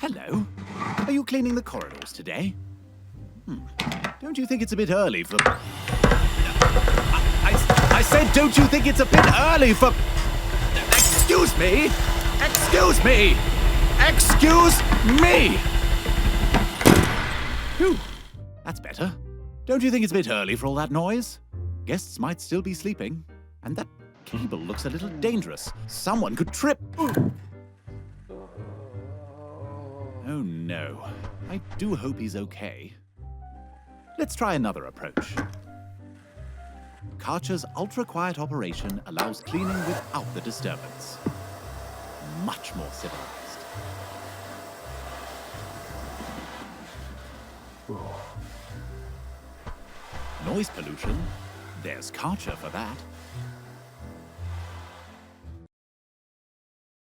Hello. Are you cleaning the corridors today? Don't you think it's a bit early for... I said, don't you think it's a bit early for... Excuse me! Excuse me! Excuse me! Phew, that's better. Don't you think it's a bit early for all that noise? Guests might still be sleeping. And that cable looks a little dangerous. Someone could trip. Ooh. Oh no. I do hope he's okay. Let's try another approach. Kärcher's ultra-quiet operation allows cleaning without the disturbance. Much more civilized. Noise pollution? There's Kärcher for that.